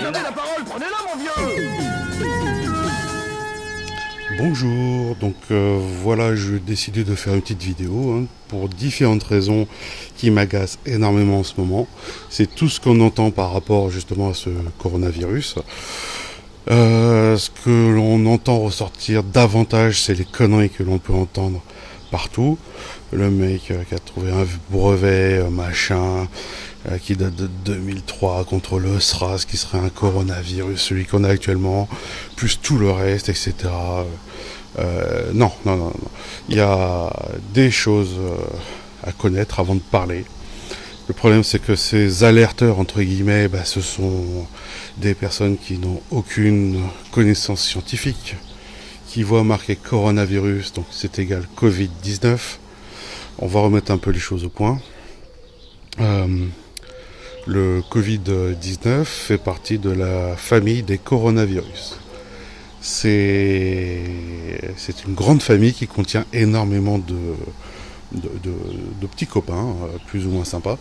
avez la parole, prenez-la, mon vieux. Bonjour, donc voilà, j'ai décidé de faire une petite vidéo pour différentes raisons qui m'agacent énormément en ce moment. C'est tout ce qu'on entend par rapport justement à ce coronavirus. Ce que l'on entend ressortir davantage, c'est les conneries que l'on peut entendre partout. Le mec qui a trouvé un brevet, machin, qui date de 2003 contre le SRAS, qui serait un coronavirus, celui qu'on a actuellement, plus tout le reste, etc. Non. Il y a des choses à connaître avant de parler. Le problème, c'est que ces alerteurs, entre guillemets, ce sont des personnes qui n'ont aucune connaissance scientifique, qui voient marqué coronavirus, donc c'est égal Covid-19. On va remettre un peu les choses au point. Le Covid-19 fait partie de la famille des coronavirus. C'est une grande famille qui contient énormément de petits copains, plus ou moins sympas.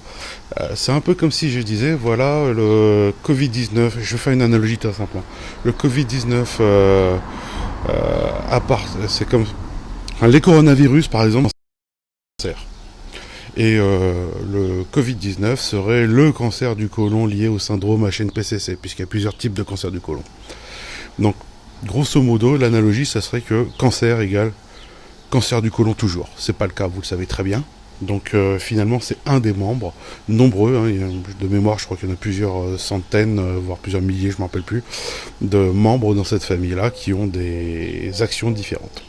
C'est un peu comme si je disais, voilà, le Covid-19, je fais une analogie très simple. Le Covid-19, c'est comme les coronavirus, par exemple, cancer. Et le Covid-19 serait le cancer du côlon lié au syndrome HNPCC, puisqu'il y a plusieurs types de cancer du côlon. Donc, grosso modo, l'analogie, ça serait que cancer égale cancer du côlon toujours. C'est pas le cas, vous le savez très bien. Donc finalement, c'est un des membres, nombreux, de mémoire, je crois qu'il y en a plusieurs centaines, voire plusieurs milliers, je ne me rappelle plus, de membres dans cette famille-là qui ont des actions différentes.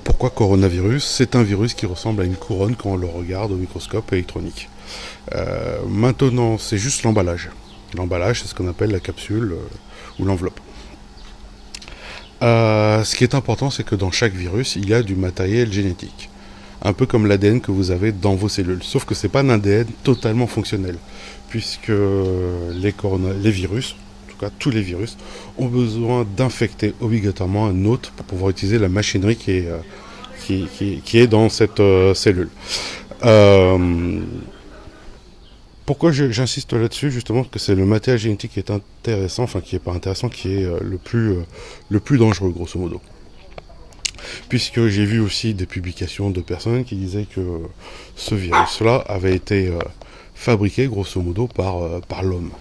Pourquoi coronavirus ? C'est un virus qui ressemble à une couronne quand on le regarde au microscope électronique. Maintenant, c'est juste l'emballage. L'emballage, c'est ce qu'on appelle la capsule ou l'enveloppe. Ce qui est important, c'est que dans chaque virus, il y a du matériel génétique. Un peu comme l'ADN que vous avez dans vos cellules. Sauf que ce n'est pas un ADN totalement fonctionnel. Puisque les virus, en tout cas tous les virus, ont besoin d'infecter obligatoirement un autre pour pouvoir utiliser la machinerie qui est dans cette cellule. Pourquoi j'insiste là-dessus ? Justement parce que c'est le matériel génétique qui est intéressant, enfin qui est pas intéressant, qui est le plus dangereux, grosso modo. Puisque j'ai vu aussi des publications de personnes qui disaient que ce virus-là avait été fabriqué, grosso modo, par l'homme.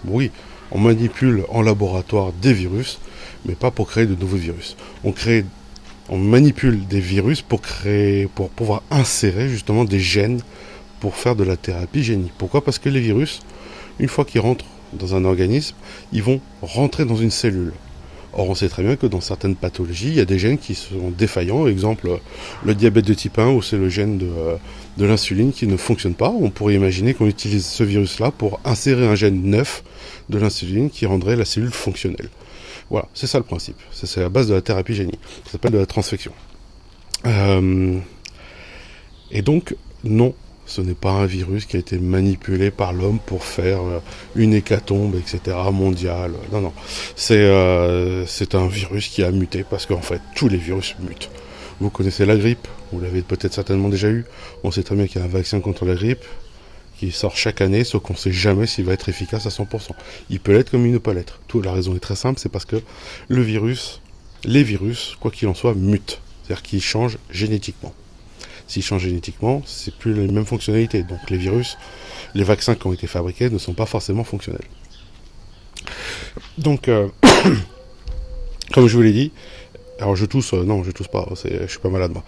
Oui, on manipule en laboratoire des virus, mais pas pour créer de nouveaux virus. On manipule des virus pour pouvoir insérer justement des gènes pour faire de la thérapie génique. Pourquoi ? Parce que les virus, une fois qu'ils rentrent dans un organisme, ils vont rentrer dans une cellule. Or, on sait très bien que dans certaines pathologies, il y a des gènes qui sont défaillants. Exemple, le diabète de type 1, où c'est le gène de l'insuline qui ne fonctionne pas. On pourrait imaginer qu'on utilise ce virus-là pour insérer un gène neuf de l'insuline qui rendrait la cellule fonctionnelle. Voilà, c'est ça le principe. C'est la base de la thérapie génique. Ça s'appelle de la transfection. Et donc, non. Ce n'est pas un virus qui a été manipulé par l'homme pour faire une hécatombe, etc., mondiale. Non. C'est un virus qui a muté, parce qu'en fait, tous les virus mutent. Vous connaissez la grippe, vous l'avez peut-être certainement déjà eu. On sait très bien qu'il y a un vaccin contre la grippe qui sort chaque année, sauf qu'on ne sait jamais s'il va être efficace à 100%. Il peut l'être comme il ne peut pas l'être. La raison est très simple, c'est parce que les virus, quoi qu'il en soit, mutent. C'est-à-dire qu'ils changent génétiquement. S'ils changent génétiquement, c'est plus les mêmes fonctionnalités. Donc les vaccins qui ont été fabriqués ne sont pas forcément fonctionnels. Donc, comme je vous l'ai dit, alors je tousse, non je tousse pas, je suis pas malade moi.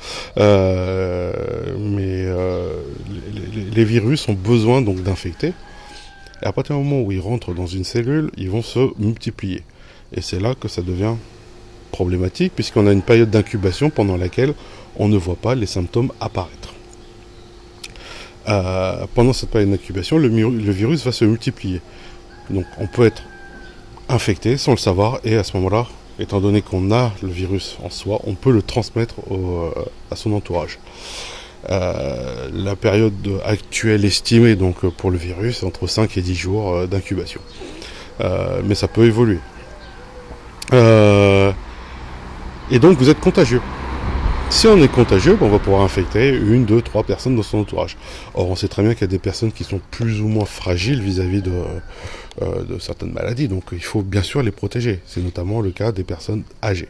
Les virus ont besoin donc d'infecter. Et à partir du moment où ils rentrent dans une cellule, ils vont se multiplier. Et c'est là que ça devient problématique, puisqu'on a une période d'incubation pendant laquelle on ne voit pas les symptômes apparaître. Pendant cette période d'incubation, le virus va se multiplier. Donc on peut être infecté sans le savoir, et à ce moment-là, étant donné qu'on a le virus en soi, on peut le transmettre à son entourage. La période actuelle estimée donc, pour le virus est entre 5 et 10 jours d'incubation. Mais ça peut évoluer. Et donc vous êtes contagieux. Si on est contagieux, on va pouvoir infecter 1, 2, 3 personnes dans son entourage. Or, on sait très bien qu'il y a des personnes qui sont plus ou moins fragiles vis-à-vis de certaines maladies. Donc, il faut bien sûr les protéger. C'est notamment le cas des personnes âgées.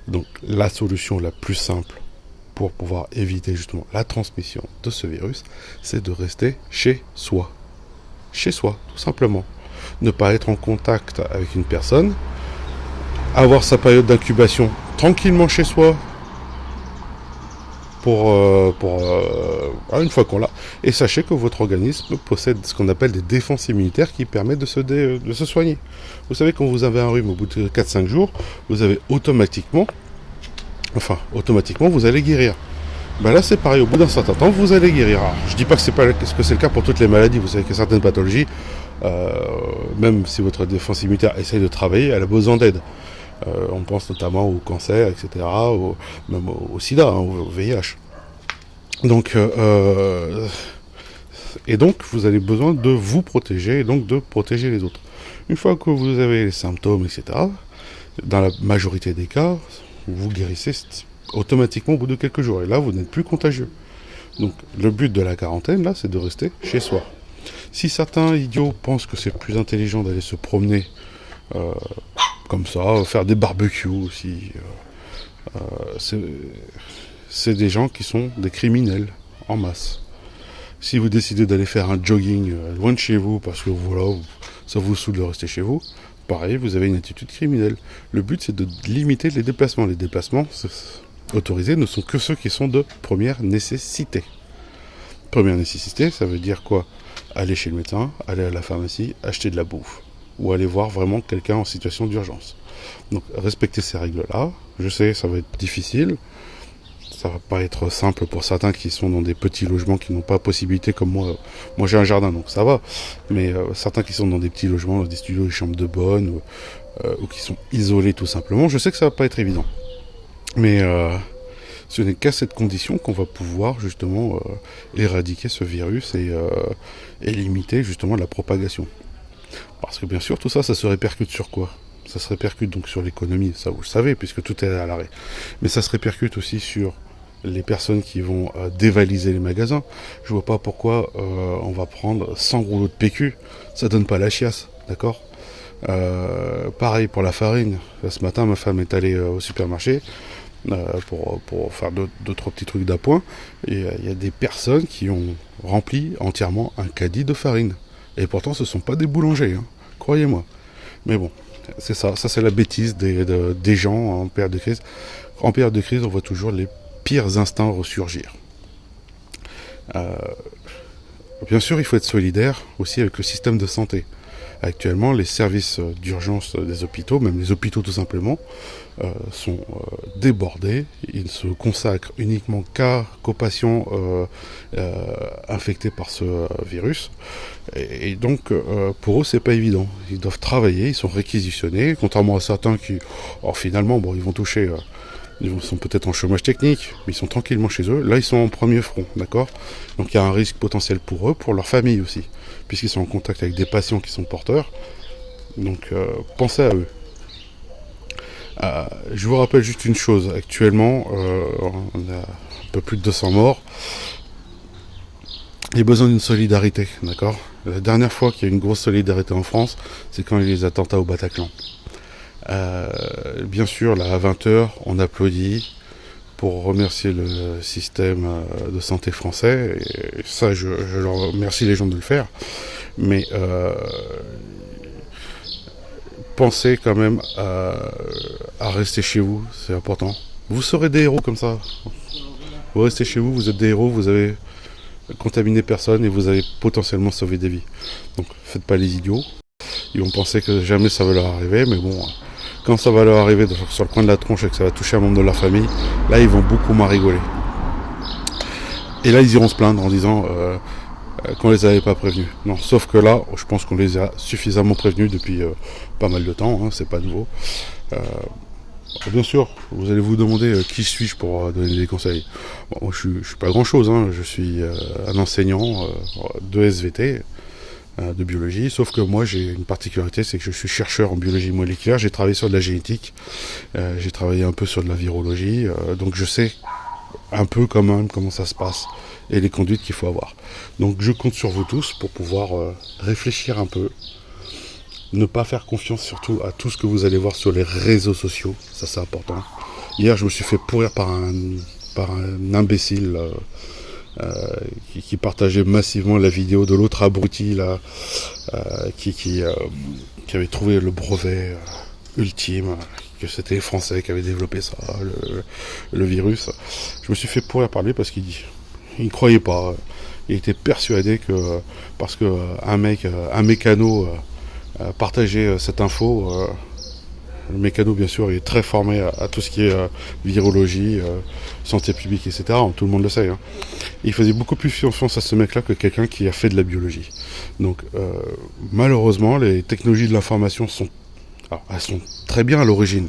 Donc, la solution la plus simple pour pouvoir éviter justement la transmission de ce virus, c'est de rester chez soi. Chez soi, tout simplement. Ne pas être en contact avec une personne, avoir sa période d'incubation tranquillement chez soi, une fois qu'on l'a. Et sachez que votre organisme possède ce qu'on appelle des défenses immunitaires qui permettent de se soigner. Vous savez, quand vous avez un rhume au bout de 4-5 jours, vous avez automatiquement, vous allez guérir. Ben là, c'est pareil, au bout d'un certain temps, vous allez guérir. Alors, je dis pas que c'est le cas pour toutes les maladies. Vous savez qu'il y a certaines pathologies, même si votre défense immunitaire essaye de travailler, elle a besoin d'aide. On pense notamment au cancer, etc., même au sida, au VIH. Donc, vous avez besoin de vous protéger et donc de protéger les autres. Une fois que vous avez les symptômes, etc., dans la majorité des cas, vous guérissez automatiquement au bout de quelques jours. Et là, vous n'êtes plus contagieux. Donc, le but de la quarantaine, là, c'est de rester chez soi. Si certains idiots pensent que c'est plus intelligent d'aller se promener comme ça, faire des barbecues aussi, c'est des gens qui sont des criminels en masse. Si vous décidez d'aller faire un jogging loin de chez vous parce que voilà, ça vous saoule de rester chez vous, pareil, vous avez une attitude criminelle. Le but, c'est de limiter les déplacements. Les déplacements autorisés ne sont que ceux qui sont de première nécessité. Première nécessité, ça veut dire quoi? Aller chez le médecin, aller à la pharmacie, acheter de la bouffe. Ou aller voir vraiment quelqu'un en situation d'urgence. Donc, respectez ces règles-là. Je sais, ça va être difficile. Ça va pas être simple pour certains qui sont dans des petits logements qui n'ont pas possibilité, comme moi. Moi, j'ai un jardin, donc ça va. Mais certains qui sont dans des petits logements, dans des studios, des chambres de bonne, ou qui sont isolés tout simplement, je sais que ça va pas être évident. Mais ce n'est qu'à cette condition qu'on va pouvoir justement éradiquer ce virus et limiter justement la propagation. Parce que bien sûr, tout ça, ça se répercute sur quoi? Ça se répercute donc sur l'économie, ça vous le savez, puisque tout est à l'arrêt. Mais ça se répercute aussi sur les personnes qui vont dévaliser les magasins. Je vois pas pourquoi on va prendre 100 rouleaux de PQ, ça donne pas la chiasse, d'accord? Pareil pour la farine. Là, ce matin, ma femme est allée au supermarché pour faire deux, trois petits trucs d'appoint. Et il y a des personnes qui ont rempli entièrement un caddie de farine. Et pourtant, ce ne sont pas des boulangers, hein, croyez-moi. Mais bon, c'est ça c'est la bêtise des gens en période de crise. En période de crise, on voit toujours les pires instincts ressurgir. Bien sûr, il faut être solidaire aussi avec le système de santé. Actuellement, les services d'urgence des hôpitaux, même les hôpitaux tout simplement, sont débordés. Ils se consacrent uniquement qu'aux patients infectés par ce virus. Et donc, pour eux, c'est pas évident. Ils doivent travailler, ils sont réquisitionnés, contrairement à certains qui, finalement, ils vont toucher... Ils sont peut-être en chômage technique, mais ils sont tranquillement chez eux. Là, ils sont en premier front, d'accord? Donc, il y a un risque potentiel pour eux, pour leur famille aussi, puisqu'ils sont en contact avec des patients qui sont porteurs. Donc, pensez à eux. Je vous rappelle juste une chose. Actuellement, on a un peu plus de 200 morts. Il y a besoin d'une solidarité, d'accord? La dernière fois qu'il y a eu une grosse solidarité en France, c'est quand il y a eu les attentats au Bataclan. Bien sûr, là, à 20h, on applaudit pour remercier le système de santé français. Et ça, je leur remercie les gens de le faire. Mais pensez quand même à rester chez vous, c'est important. Vous serez des héros comme ça. Vous restez chez vous, vous êtes des héros, vous avez contaminé personne et vous avez potentiellement sauvé des vies. Donc, faites pas les idiots. Ils vont penser que jamais ça va leur arriver, mais bon... Quand ça va leur arriver sur le coin de la tronche et que ça va toucher un membre de leur famille, là ils vont beaucoup moins rigoler. Et là ils iront se plaindre en disant qu'on les avait pas prévenus. Non, sauf que là, je pense qu'on les a suffisamment prévenus depuis pas mal de temps, hein, c'est pas nouveau. Bien sûr, vous allez vous demander qui suis-je pour donner des conseils. Bon, moi je suis pas grand chose, hein, je suis un enseignant de SVT. de biologie, sauf que moi j'ai une particularité, c'est que je suis chercheur en biologie moléculaire, j'ai travaillé sur de la génétique, j'ai travaillé un peu sur de la virologie, donc je sais un peu quand même comment ça se passe et les conduites qu'il faut avoir. Donc je compte sur vous tous pour pouvoir réfléchir un peu, ne pas faire confiance surtout à tout ce que vous allez voir sur les réseaux sociaux, ça c'est important. Hier je me suis fait pourrir par un imbécile qui partageait massivement la vidéo de l'autre abruti là, qui avait trouvé le brevet ultime, que c'était les Français qui avaient développé ça, le virus. Je me suis fait pourrir par lui parce qu'il ne croyait pas. Il était persuadé que parce que un mécano partageait cette info, le mécano bien sûr est très formé à tout ce qui est virologie, santé publique, etc. Tout le monde le sait. Hein. Il faisait beaucoup plus confiance à ce mec-là que quelqu'un qui a fait de la biologie. Donc malheureusement, les technologies de l'information elles sont très bien à l'origine.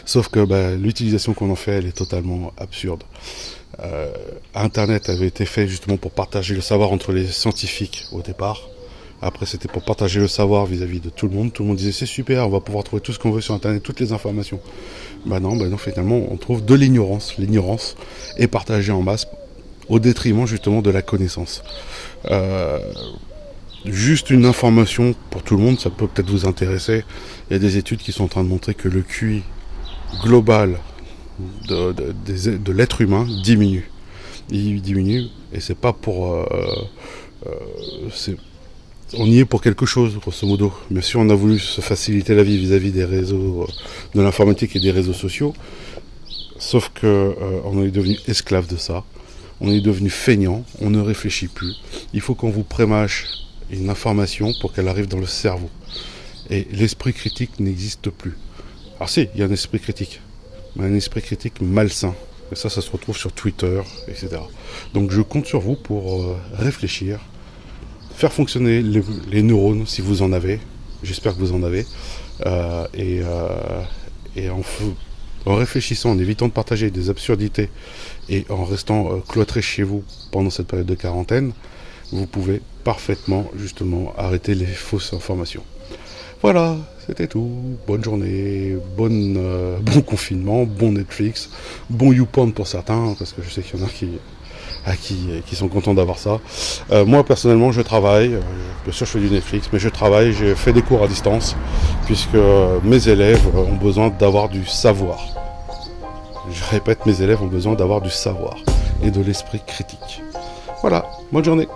Sauf que l'utilisation qu'on en fait, elle est totalement absurde. Internet avait été fait justement pour partager le savoir entre les scientifiques au départ. Après, c'était pour partager le savoir vis-à-vis de tout le monde. Tout le monde disait, c'est super, on va pouvoir trouver tout ce qu'on veut sur Internet, toutes les informations. Non, finalement, on trouve de l'ignorance. L'ignorance est partagée en masse au détriment justement de la connaissance. Juste une information pour tout le monde, ça peut peut-être vous intéresser. Il y a des études qui sont en train de montrer que le QI global de l'être humain diminue. Il diminue et c'est pas pour... on y est pour quelque chose, grosso modo. Bien sûr, on a voulu se faciliter la vie vis-à-vis des réseaux, de l'informatique et des réseaux sociaux. Sauf que on est devenu esclave de ça. On est devenu feignant, on ne réfléchit plus. Il faut qu'on vous prémâche une information pour qu'elle arrive dans le cerveau. Et l'esprit critique n'existe plus. Alors si, il y a un esprit critique, mais un esprit critique malsain. Et ça se retrouve sur Twitter, etc. Donc je compte sur vous pour réfléchir, faire fonctionner les neurones si vous en avez. J'espère que vous en avez. Et en réfléchissant, en évitant de partager des absurdités et en restant cloîtré chez vous pendant cette période de quarantaine, vous pouvez parfaitement justement arrêter les fausses informations. Voilà, c'était tout. Bonne journée, bon confinement, bon Netflix, bon YouPorn pour certains, parce que je sais qu'il y en a qui sont contents d'avoir ça. Moi personnellement je travaille, bien sûr je fais du Netflix, mais je travaille, j'ai fait des cours à distance, puisque mes élèves ont besoin d'avoir du savoir. Je répète, mes élèves ont besoin d'avoir du savoir et de l'esprit critique. Voilà, bonne journée.